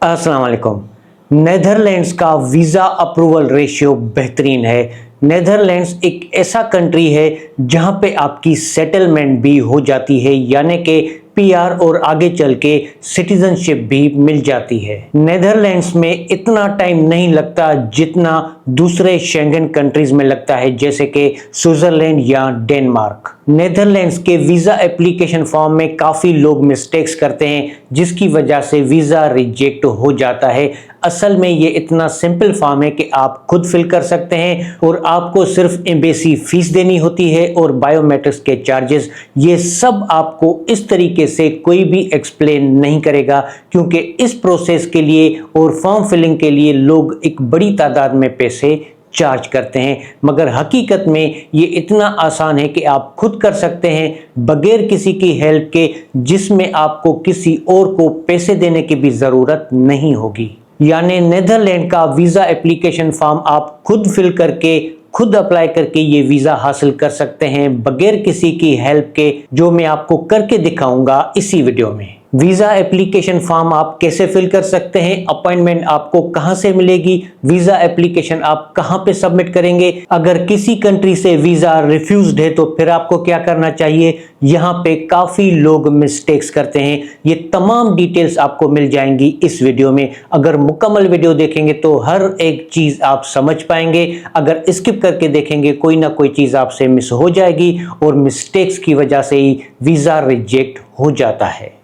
अस्सलाम वालेकुम। नेदरलैंड्स का वीज़ा अप्रूवल रेशियो बेहतरीन है। नेदरलैंड्स एक ऐसा कंट्री है जहां पे आपकी सेटलमेंट भी हो जाती है, यानी कि पीआर और आगे चल के सिटीजनशिप भी मिल जाती है। नेदरलैंड्स में इतना टाइम नहीं लगता जितना दूसरे शेंगन कंट्रीज में लगता है, जैसे कि स्विट्जरलैंड या डेनमार्क। नेदरलैंड्स के वीज़ा एप्लीकेशन फॉर्म में काफ़ी लोग मिस्टेक्स करते हैं, जिसकी वजह से वीज़ा रिजेक्ट हो जाता है। असल में ये इतना सिंपल फॉर्म है कि आप खुद फिल कर सकते हैं और आपको सिर्फ एम्बेसी फीस देनी होती है और बायोमेट्रिक्स के चार्जेस। ये सब आपको इस तरीके से कोई भी एक्सप्लेन नहीं करेगा, क्योंकि इस प्रोसेस के लिए और फॉर्म फिलिंग के लिए लोग एक बड़ी तादाद में पैसे चार्ज करते हैं। मगर हकीकत में ये इतना आसान है कि आप खुद कर सकते हैं बगैर किसी की हेल्प के, जिसमें आपको किसी और को पैसे देने की भी ज़रूरत नहीं होगी। यानी नेदरलैंड का वीज़ा एप्लीकेशन फॉर्म आप खुद फिल करके खुद अप्लाई करके ये वीज़ा हासिल कर सकते हैं बगैर किसी की हेल्प के, जो मैं आपको करके दिखाऊंगा इसी वीडियो में। वीज़ा एप्लीकेशन फॉर्म आप कैसे फिल कर सकते हैं, अपॉइंटमेंट आपको कहां से मिलेगी, वीज़ा एप्लीकेशन आप कहां पे सबमिट करेंगे, अगर किसी कंट्री से वीज़ा रिफ्यूज्ड है तो फिर आपको क्या करना चाहिए। यहां पे काफ़ी लोग मिस्टेक्स करते हैं। ये तमाम डिटेल्स आपको मिल जाएंगी इस वीडियो में। अगर मुकम्मल वीडियो देखेंगे तो हर एक चीज़ आप समझ पाएंगे। अगर स्किप करके देखेंगे कोई ना कोई चीज़ आपसे मिस हो जाएगी और मिस्टेक्स की वजह से ही वीज़ा रिजेक्ट हो जाता है।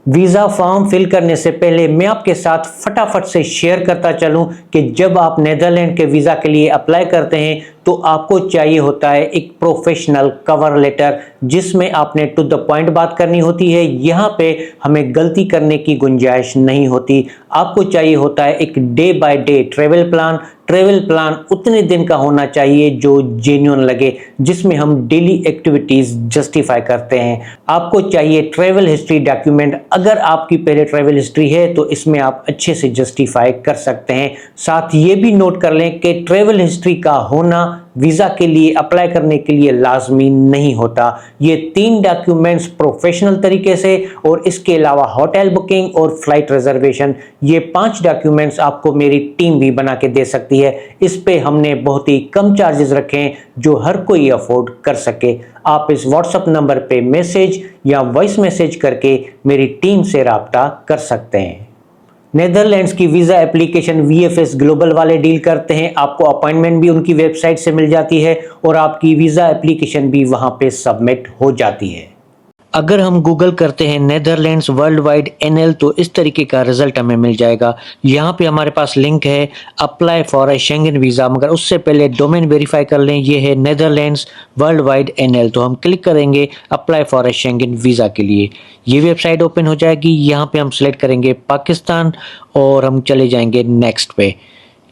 वीज़ा फॉर्म फिल करने से पहले मैं आपके साथ फटाफट से शेयर करता चलूं कि जब आप नेदरलैंड के वीज़ा के लिए अप्लाई करते हैं तो आपको चाहिए होता है एक प्रोफेशनल कवर लेटर, जिसमें आपने टू द पॉइंट बात करनी होती है। यहाँ पे हमें गलती करने की गुंजाइश नहीं होती। आपको चाहिए होता है एक day by day travel plan. Travel plan उतने दिन का होना चाहिए जो जेन्युइन लगे, जिसमें हम डेली एक्टिविटीज़ जस्टिफाई करते हैं। आपको चाहिए ट्रेवल हिस्ट्री डॉक्यूमेंट। अगर आपकी पहले ट्रेवल हिस्ट्री है तो इसमें आप अच्छे से जस्टिफाई कर सकते हैं। साथ ये भी नोट कर लें कि ट्रेवल हिस्ट्री का होना वीज़ा के लिए अप्लाई करने के लिए लाजमी नहीं होता। ये 3 डॉक्यूमेंट्स प्रोफेशनल तरीके से और इसके अलावा होटल बुकिंग और फ्लाइट रिजर्वेशन, ये 5 डॉक्यूमेंट्स आपको मेरी टीम भी बना के दे सकती है। इस पे हमने बहुत ही कम चार्जेस रखे हैं जो हर कोई अफोर्ड कर सके। आप इस व्हाट्सएप नंबर पे मैसेज या वॉइस मैसेज करके मेरी टीम से रब्ता कर सकते हैं। नेदरलैंड्स की वीज़ा एप्लीकेशन वीएफएस ग्लोबल वाले डील करते हैं। आपको अपॉइंटमेंट भी उनकी वेबसाइट से मिल जाती है और आपकी वीज़ा एप्लीकेशन भी वहां पे सबमिट हो जाती है। अगर हम गूगल करते हैं नेदरलैंड्स वर्ल्ड वाइड एनएल तो इस तरीके का रिजल्ट हमें मिल जाएगा। यहाँ पे हमारे पास लिंक है apply for a Schengen visa, मगर उससे पहले डोमेन वेरीफाई कर लें। ये है नेदरलैंड्स वर्ल्ड वाइड एनएल, तो हम क्लिक करेंगे apply for a Schengen visa के लिए। ये वेबसाइट ओपन हो जाएगी। यहाँ पे हम सिलेक्ट करेंगे पाकिस्तान और हम चले जाएंगे नेक्स्ट पे।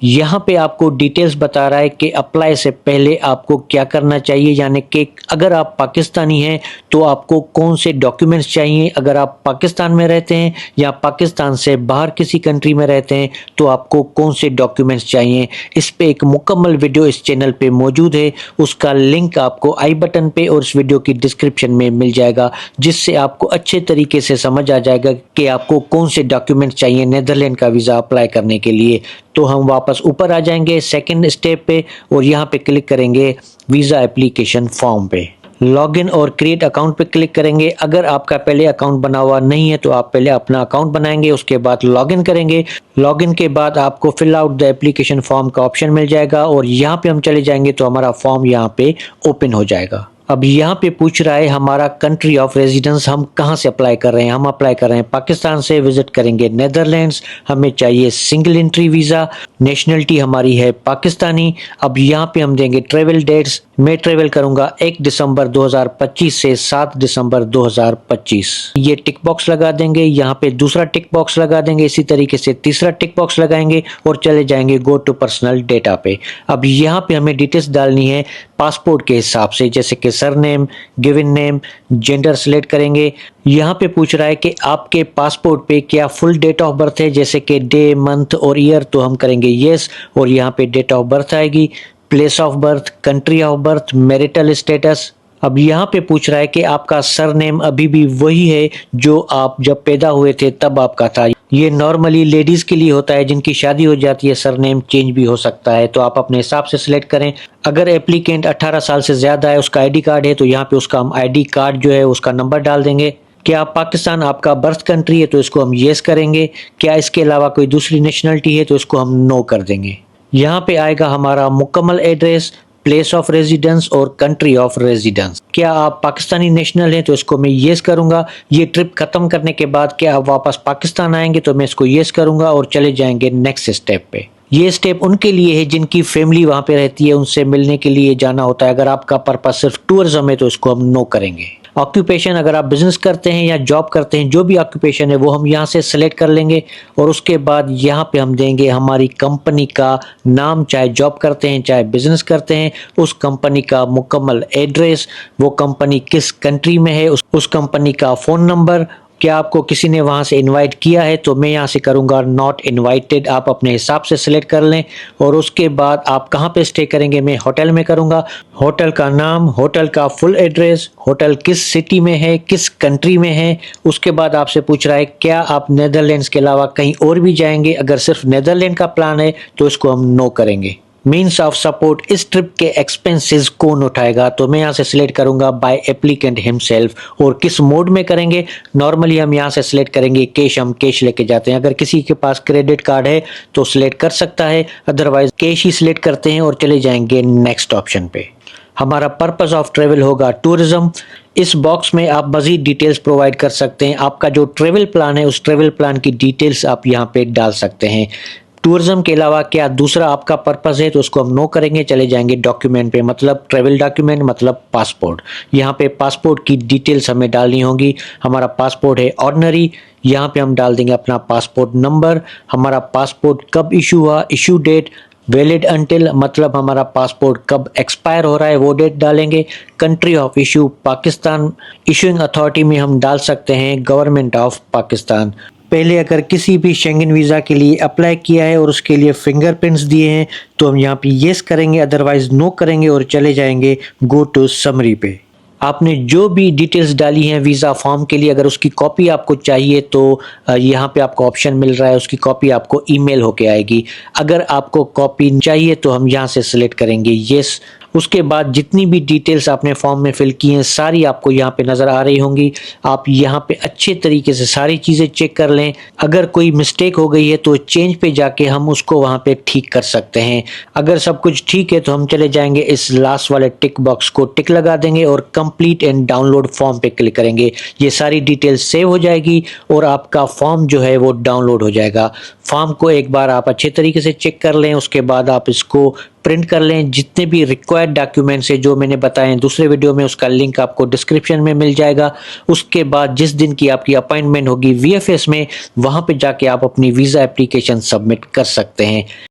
यहाँ पे आपको डिटेल्स बता रहा है कि अप्लाई से पहले आपको क्या करना चाहिए, यानी कि अगर आप पाकिस्तानी हैं तो आपको कौन से डॉक्यूमेंट्स चाहिए। अगर आप पाकिस्तान में रहते हैं या पाकिस्तान से बाहर किसी कंट्री में रहते हैं तो आपको कौन से डॉक्यूमेंट्स चाहिए। इस पे एक मुकम्मल वीडियो इस चैनल पे मौजूद है, उसका लिंक आपको आई बटन पे और इस वीडियो की डिस्क्रिप्शन में मिल जाएगा, जिससे आपको अच्छे तरीके से समझ आ जाएगा कि आपको कौन से डॉक्यूमेंट्स चाहिए नेदरलैंड का वीज़ा अप्लाई करने के लिए। तो हम वापस ऊपर आ जाएंगे सेकंड स्टेप पे और यहाँ पे क्लिक करेंगे वीज़ा एप्लीकेशन फॉर्म पे। लॉगिन और क्रिएट अकाउंट पे क्लिक करेंगे। अगर आपका पहले अकाउंट बना हुआ नहीं है तो आप पहले अपना अकाउंट बनाएंगे, उसके बाद लॉगिन करेंगे। लॉगिन के बाद आपको fill out the application form का ऑप्शन मिल जाएगा और यहाँ पे हम चले जाएंगे तो हमारा फॉर्म यहाँ पे ओपन हो जाएगा। अब यहाँ पे पूछ रहा है हमारा कंट्री ऑफ रेजिडेंस, हम कहाँ से अप्लाई कर रहे हैं। हम अप्लाई कर रहे हैं पाकिस्तान से, विजिट करेंगे नेदरलैंड्स। हमें चाहिए सिंगल एंट्री वीज़ा, नेशनलिटी हमारी है पाकिस्तानी। अब यहाँ पे हम देंगे ट्रेवल डेट्स। मैं ट्रेवल करूंगा 1 दिसंबर 2025 से 7 दिसंबर 2025। ये टिक बॉक्स लगा देंगे। यहाँ पे दूसरा टिक बॉक्स लगा देंगे, इसी तरीके से तीसरा टिक बॉक्स लगाएंगे और चले जाएंगे गो टू पर्सनल डेटा पे। अब यहाँ पे हमें डिटेल्स डालनी है पासपोर्ट के हिसाब से, जैसे कि surname, given name, gender select करेंगे। यहाँ पे पूछ रहा है कि आपके पासपोर्ट पे क्या फुल डेट ऑफ बर्थ है, जैसे कि डे, मंथ और ईयर, तो हम करेंगे यस और यहाँ पे डेट ऑफ बर्थ आएगी। Place of birth, country of birth, marital status, अब यहाँ पे पूछ रहा है कि आपका सरनेम अभी भी वही है जो आप जब पैदा हुए थे तब आपका था। ये नॉर्मली लेडीज के लिए होता है, जिनकी शादी हो जाती है सरनेम चेंज भी हो सकता है, तो आप अपने हिसाब से सिलेक्ट करें। अगर एप्लीकेंट 18 साल से ज्यादा है, उसका आईडी कार्ड है, तो यहाँ पे उसका हम आईडी कार्ड जो है उसका नंबर डाल देंगे। क्या पाकिस्तान आपका बर्थ कंट्री है, तो इसको हम येस करेंगे। क्या इसके अलावा कोई दूसरी नेशनलिटी है, तो इसको हम नो कर देंगे। यहाँ पे आएगा हमारा मुकम्मल एड्रेस, प्लेस ऑफ रेजिडेंस और कंट्री ऑफ रेजिडेंस। क्या आप पाकिस्तानी नेशनल हैं, तो इसको मैं येस करूंगा। ये ट्रिप खत्म करने के बाद क्या आप वापस पाकिस्तान आएंगे, तो मैं इसको येस करूंगा और चले जाएंगे नेक्स्ट स्टेप पे। ये स्टेप उनके लिए है जिनकी फैमिली वहां पे रहती है, उनसे मिलने के लिए जाना होता है। अगर आपका पर्पस सिर्फ टूरिज्म है, तो इसको हम नो करेंगे। ऑक्यूपेशन, अगर आप बिजनेस करते हैं या जॉब करते हैं, जो भी ऑक्यूपेशन है वो हम यहाँ से सिलेक्ट कर लेंगे और उसके बाद यहाँ पे हम देंगे हमारी कंपनी का नाम, चाहे जॉब करते हैं चाहे बिजनेस करते हैं, उस कंपनी का मुकम्मल एड्रेस, वो कंपनी किस कंट्री में है, उस कंपनी का फ़ोन नंबर। क्या आपको किसी ने वहां से इनवाइट किया है, तो मैं यहाँ से करूँगा नॉट इनवाइटेड। आप अपने हिसाब से सिलेक्ट कर लें और उसके बाद आप कहाँ पे स्टे करेंगे, मैं होटल में करूँगा। होटल का नाम, होटल का फुल एड्रेस, होटल किस सिटी में है, किस कंट्री में है। उसके बाद आपसे पूछ रहा है क्या आप नेदरलैंड्स के अलावा कहीं और भी जाएंगे। अगर सिर्फ नेदरलैंड का प्लान है तो इसको हम नो करेंगे। मीन्स ऑफ सपोर्ट, इस ट्रिप के एक्सपेंसेस कौन उठाएगा, तो मैं यहाँ से सिलेक्ट करूंगा बाय एप्लीकेंट हिमसेल्फ। और किस मोड में करेंगे, नॉर्मली हम यहाँ से सिलेक्ट करेंगे कैश, हम कैश लेके जाते हैं। अगर किसी के पास क्रेडिट कार्ड है तो सिलेक्ट कर सकता है, अदरवाइज कैश ही सिलेक्ट करते हैं और चले जाएंगे नेक्स्ट ऑप्शन पे। हमारा पर्पस ऑफ ट्रेवल होगा टूरिज्म। इस बॉक्स में आप मजीद डिटेल्स प्रोवाइड कर सकते हैं। आपका जो ट्रेवल प्लान है उस ट्रेवल प्लान की डिटेल्स आप यहाँ पे डाल सकते हैं। टूरिज्म के अलावा क्या दूसरा आपका पर्पस है, तो उसको हम नो करेंगे, चले जाएंगे डॉक्यूमेंट पे, मतलब ट्रेवल डॉक्यूमेंट मतलब पासपोर्ट। यहाँ पे पासपोर्ट की डिटेल्स हमें डालनी होगी। हमारा पासपोर्ट है ऑर्डिनरी, यहाँ पे हम डाल देंगे अपना पासपोर्ट नंबर। हमारा पासपोर्ट कब इशू हुआ, इशू डेट, वैलिड अंटिल मतलब हमारा पासपोर्ट कब एक्सपायर हो रहा है वो डेट डालेंगे। Country of issue Pakistan, issuing authority में हम डाल सकते हैं गवर्नमेंट ऑफ पाकिस्तान। पहले अगर किसी भी शेंगन वीज़ा के लिए अप्लाई किया है और उसके लिए फिंगरप्रिंट्स दिए हैं तो हम यहाँ पे येस करेंगे, अदरवाइज नो करेंगे और चले जाएंगे गो टू समरी पे। आपने जो भी डिटेल्स डाली हैं वीज़ा फॉर्म के लिए, अगर उसकी कॉपी आपको चाहिए तो यहाँ पे आपको ऑप्शन मिल रहा है, उसकी कॉपी आपको ईमेल होके आएगी। अगर आपको कॉपी चाहिए तो हम यहाँ से सिलेक्ट करेंगे येस। उसके बाद जितनी भी डिटेल्स आपने फॉर्म में फिल की हैं सारी आपको यहाँ पे नज़र आ रही होंगी। आप यहाँ पे अच्छे तरीके से सारी चीज़ें चेक कर लें। अगर कोई मिस्टेक हो गई है तो चेंज पे जाके हम उसको वहाँ पे ठीक कर सकते हैं। अगर सब कुछ ठीक है तो हम चले जाएंगे इस लास्ट वाले टिक बॉक्स को टिक लगा देंगे और कंप्लीट एंड डाउनलोड फॉर्म पे क्लिक करेंगे। ये सारी डिटेल्स सेव हो जाएगी और आपका फॉर्म जो है वो डाउनलोड हो जाएगा। फॉर्म को एक बार आप अच्छे तरीके से चेक कर लें, उसके बाद आप इसको प्रिंट कर लें। जितने भी रिक्वायर्ड डॉक्यूमेंट्स है जो मैंने बताए दूसरे वीडियो में, उसका लिंक आपको डिस्क्रिप्शन में मिल जाएगा। उसके बाद जिस दिन की आपकी अपॉइंटमेंट होगी वीएफएस में, वहां पे जाके आप अपनी वीज़ा एप्लीकेशन सबमिट कर सकते हैं।